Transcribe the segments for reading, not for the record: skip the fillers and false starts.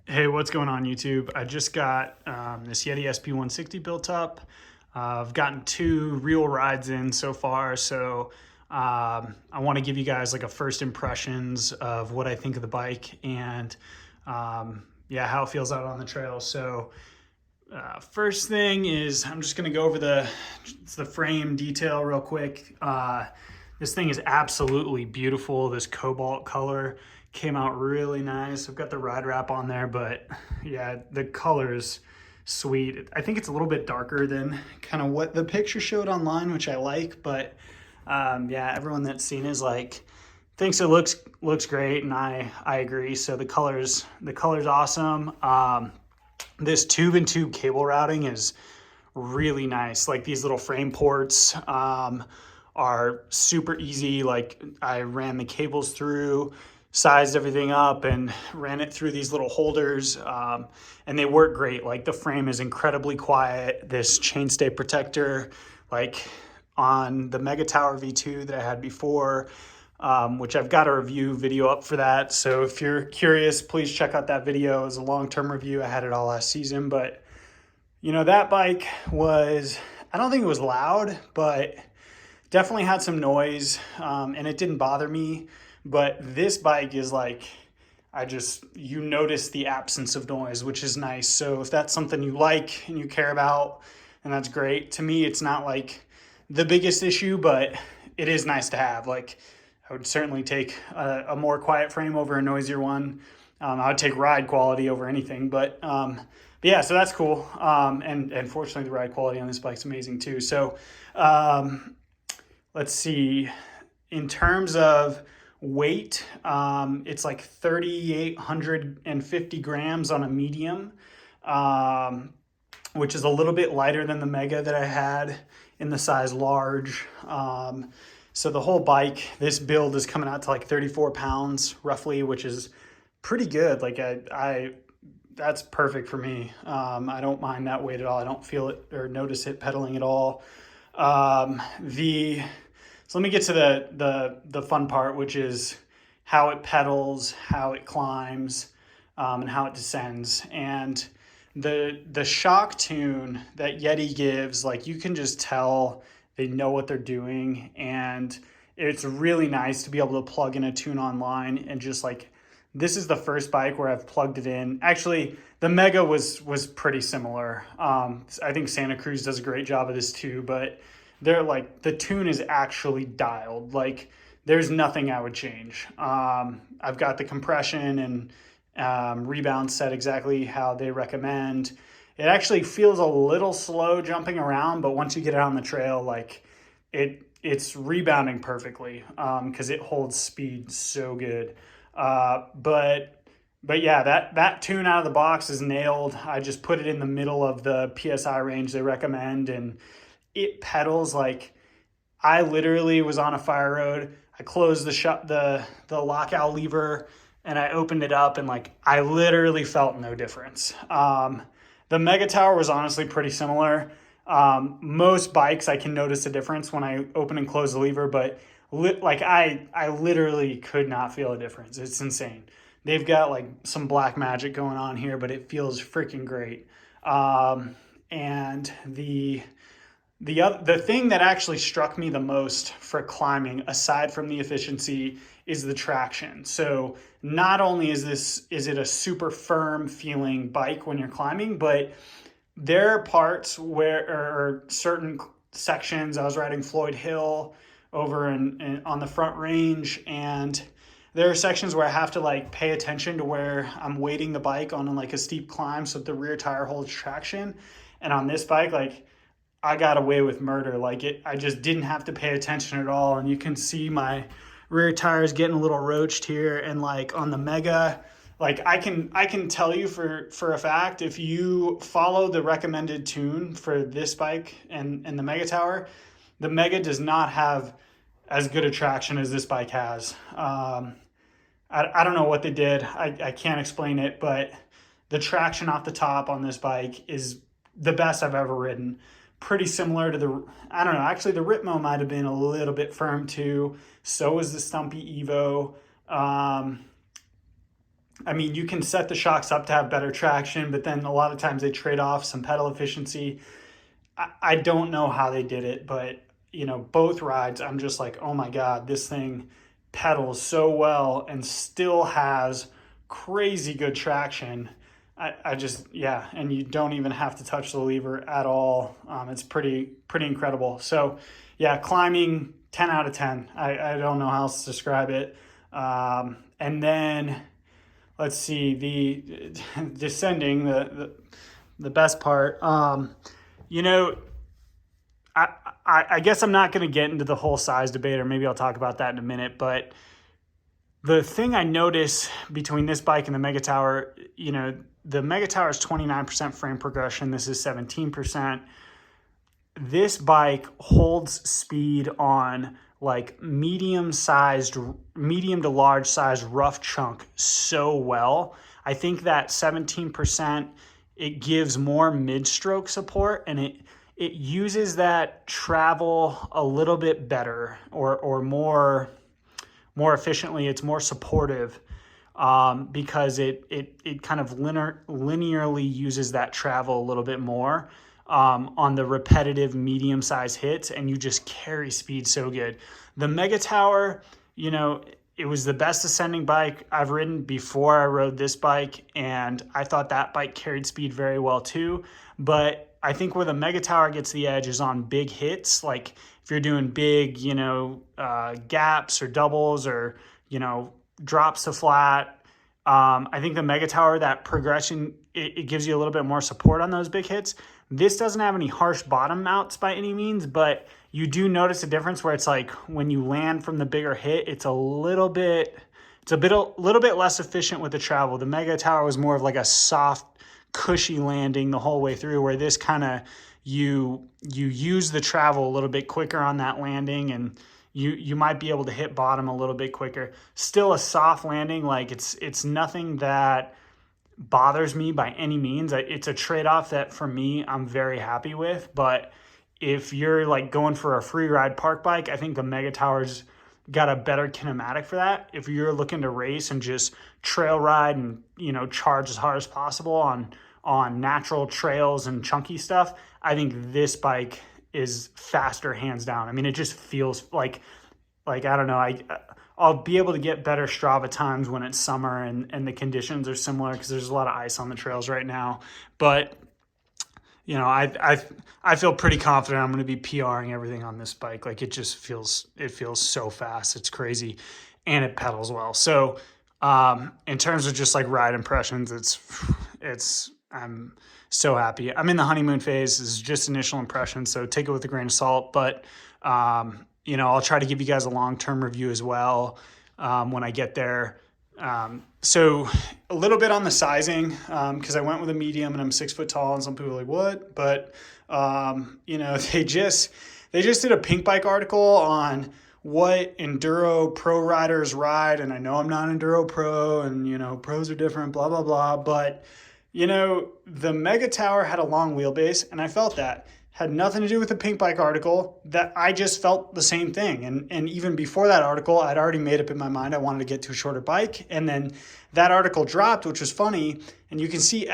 Hey, what's going on YouTube? I just got this Yeti SB160 built up. I've gotten 2 real rides in so far, so I want to give you guys like a first impressions of what I think of the bike and yeah, how it feels out on the trail. So first thing is I'm just going to go over the frame detail real quick. This thing is absolutely beautiful. This cobalt color came out really nice. I've got the ride wrap on there, but yeah, the color is sweet. I think it's a little bit darker than kind of what the picture showed online, which I like, but yeah, everyone that's seen is like thinks it looks great, and I agree. So the color's awesome. This tube and tube cable routing is really nice. Like these little frame ports are super easy. Like I ran the cables through, sized everything up, and ran it through these little holders, and they work great. Like the frame is incredibly quiet. This chainstay protector, like on the Megatower V2 that I had before, which I've got a review video up for that. So if you're curious, please check out that video. It was a long-term review. I had it all last season, but you know, that bike was, I don't think it was loud, but definitely had some noise, and it didn't bother me. But this bike is like, you notice the absence of noise, which is nice. So if that's something you like and you care about, and that's great. To me, it's not like the biggest issue, but it is nice to have. Like, I would certainly take a more quiet frame over a noisier one. I would take ride quality over anything, but yeah, so that's cool. And fortunately, the ride quality on this bike's amazing too. So let's see. In terms of weight, it's like 3,850 grams on a medium, which is a little bit lighter than the Mega that I had in the size large. So the whole bike, this build is coming out to like 34 pounds roughly, which is pretty good. Like that's perfect for me. I don't mind that weight at all. I don't feel it or notice it pedaling at all. So let me get to the fun part, which is how it pedals, how it climbs, and how it descends. And the shock tune that Yeti gives, like you can just tell they know what they're doing, and it's really nice to be able to plug in a tune online and just like, this is the first bike where I've plugged it in. Actually, the Mega was pretty similar. I think Santa Cruz does a great job of this too, but they're like, the tune is actually dialed. Like there's nothing I would change. I've got the compression and rebound set exactly how they recommend. It actually feels a little slow jumping around, but once you get it on the trail, like it's rebounding perfectly, because it holds speed so good. But yeah, that tune out of the box is nailed. I just put it in the middle of the PSI range they recommend, and it pedals like, I literally was on a fire road. I closed the lockout lever and I opened it up, and like I literally felt no difference. The Megatower was honestly pretty similar. Most bikes I can notice a difference when I open and close the lever, but like I literally could not feel a difference. It's insane. They've got like some black magic going on here, but it feels freaking great. And the thing that actually struck me the most for climbing, aside from the efficiency, is the traction. So not only is it a super firm feeling bike when you're climbing, but there are parts or certain sections. I was riding Floyd Hill over on the Front Range, and there are sections where I have to like pay attention to where I'm weighting the bike on like a steep climb so that the rear tire holds traction. And on this bike, like, I got away with murder. Like I just didn't have to pay attention at all. And you can see my rear tires getting a little roached here. And like on the Mega, like I can tell you for a fact, if you follow the recommended tune for this bike and the Megatower, the Mega does not have as good a traction as this bike has. I don't know what they did. I can't explain it, but the traction off the top on this bike is the best I've ever ridden. Pretty similar to I don't know, actually the Ritmo might have been a little bit firm too. So was the Stumpy Evo. I mean, you can set the shocks up to have better traction, but then a lot of times they trade off some pedal efficiency. I don't know how they did it, but you know, both rides, I'm just like, oh my God, this thing pedals so well and still has crazy good traction. I just, yeah, and you don't even have to touch the lever at all. It's pretty incredible. So yeah, climbing 10 out of 10. I don't know how else to describe it. And then let's see, the descending, the best part. You know, I guess I'm not going to get into the whole size debate, or maybe I'll talk about that in a minute. But the thing I notice between this bike and the Megatower, you know, the Megatower is 29% frame progression. This is 17%. This bike holds speed on like medium to large size rough chunk so well. I think that 17%, it gives more mid-stroke support, and it uses that travel a little bit better or more efficiently. It's more supportive because it kind of linearly uses that travel a little bit more on the repetitive medium-sized hits, and you just carry speed so good. The Megatower, you know, it was the best ascending bike I've ridden before I rode this bike, and I thought that bike carried speed very well too. But I think where the Megatower gets the edge is on big hits, like if you're doing big, you know, gaps or doubles or, you know, drops to flat. I think the Megatower, that progression, it gives you a little bit more support on those big hits. This doesn't have any harsh bottom mounts by any means, but you do notice a difference where it's like when you land from the bigger hit, it's a little bit less efficient with the travel. The Megatower was more of like a soft, cushy landing the whole way through, where this kind of you use the travel a little bit quicker on that landing, and you might be able to hit bottom a little bit quicker. Still a soft landing, like it's nothing that bothers me by any means. It's a trade-off that for me I'm very happy with. But if you're like going for a free ride park bike, I think the Megatower's got a better kinematic for that. If you're looking to race and just trail ride and, you know, charge as hard as possible on natural trails and chunky stuff, I think this bike is faster hands down. I mean, it just feels like I don't know, I'll be able to get better Strava times when it's summer and the conditions are similar, because there's a lot of ice on the trails right now. But you know, I feel pretty confident I'm going to be PRing everything on this bike. Like it feels so fast. It's crazy, and it pedals well. So in terms of just like ride impressions, I'm so happy. I'm in the honeymoon phase. This is just initial impressions, so take it with a grain of salt. But you know, I'll try to give you guys a long-term review as well when I get there. So a little bit on the sizing, because I went with a medium and I'm 6 foot tall, and some people are like, what? But, you know, they just did a Pink Bike article on what enduro pro riders ride. And I know I'm not enduro pro, and, you know, pros are different, blah, blah, blah. But, you know, the Megatower had a long wheelbase, and I felt that. Had nothing to do with the Pink Bike article, that I just felt the same thing. And even before that article, I'd already made up in my mind I wanted to get to a shorter bike. And then that article dropped, which was funny. And you can see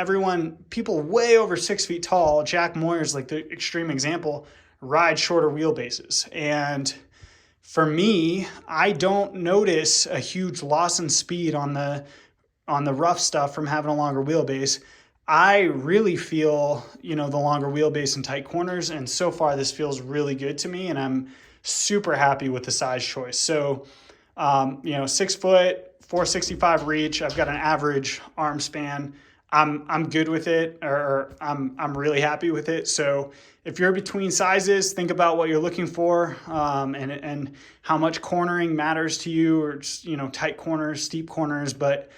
people way over 6 feet tall, Jack Moyer's like the extreme example, ride shorter wheelbases. And for me, I don't notice a huge loss in speed on the rough stuff from having a longer wheelbase. I really feel, you know, the longer wheelbase and tight corners, and so far this feels really good to me, and I'm super happy with the size choice. So, you know, 6 foot, 465 reach. I've got an average arm span. I'm good with it, or I'm really happy with it. So if you're between sizes, think about what you're looking for, and how much cornering matters to you, or just, you know, tight corners, steep corners. But,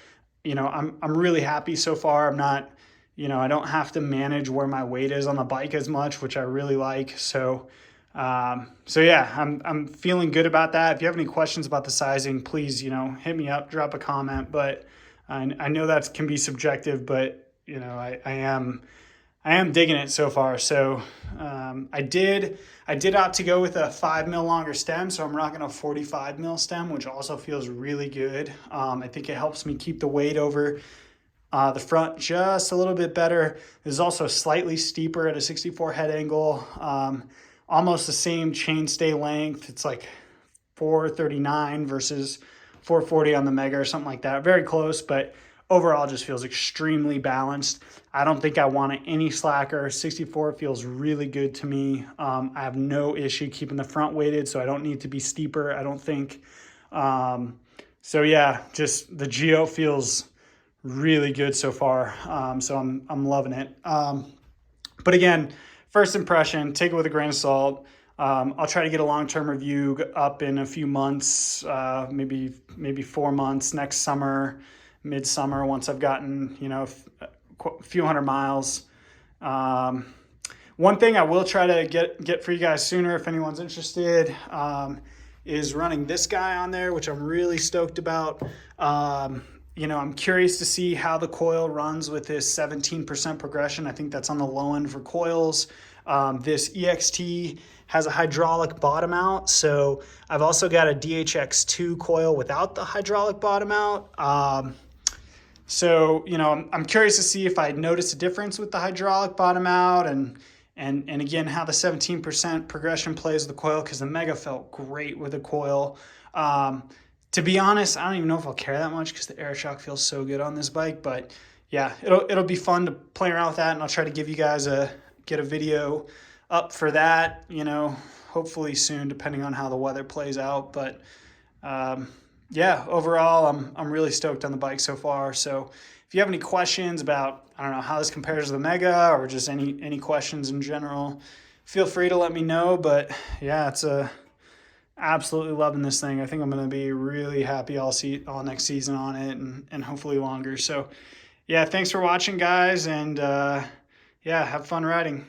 you know, I'm really happy so far. I'm not, you know, I don't have to manage where my weight is on the bike as much, which I really like. So yeah, I'm feeling good about that. If you have any questions about the sizing, please, you know, hit me up, drop a comment. But I know that can be subjective, but, you know, I am I am digging it so far. So I did opt to go with a 5 mil longer stem, so I'm rocking a 45 mil stem, which also feels really good. I think it helps me keep the weight over the front just a little bit better. This is also slightly steeper at a 64 head angle. Almost the same chainstay length. It's like 439 versus 440 on the Mega or something like that. Very close, but overall just feels extremely balanced. I don't think I want any slacker. 64 feels really good to me. I have no issue keeping the front weighted, so I don't need to be steeper, I don't think. So yeah, just the Geo feels really good so far. So I'm loving it. But again, first impression, take it with a grain of salt. I'll try to get a long-term review up in a few months, maybe 4 months, next summer, midsummer, once I've gotten, a few hundred miles. One thing I will try to get for you guys sooner, if anyone's interested, is running this guy on there, which I'm really stoked about. I'm curious to see how the coil runs with this 17% progression. I think that's on the low end for coils. This EXT has a hydraulic bottom out. So I've also got a DHX2 coil without the hydraulic bottom out. I'm curious to see if I notice a difference with the hydraulic bottom out and again, how the 17% progression plays with the coil, because the Mega felt great with the coil. To be honest, I don't even know if I'll care that much because the air shock feels so good on this bike. But yeah, it'll be fun to play around with that, and I'll try to give you guys get a video up for that, hopefully soon, depending on how the weather plays out. But yeah, overall, I'm really stoked on the bike so far. So if you have any questions about, I don't know, how this compares to the Mega, or just any questions in general, feel free to let me know. But yeah, absolutely loving this thing. I think I'm going to be really happy all next season on it, and hopefully longer. So yeah, thanks for watching, guys, and yeah, have fun riding.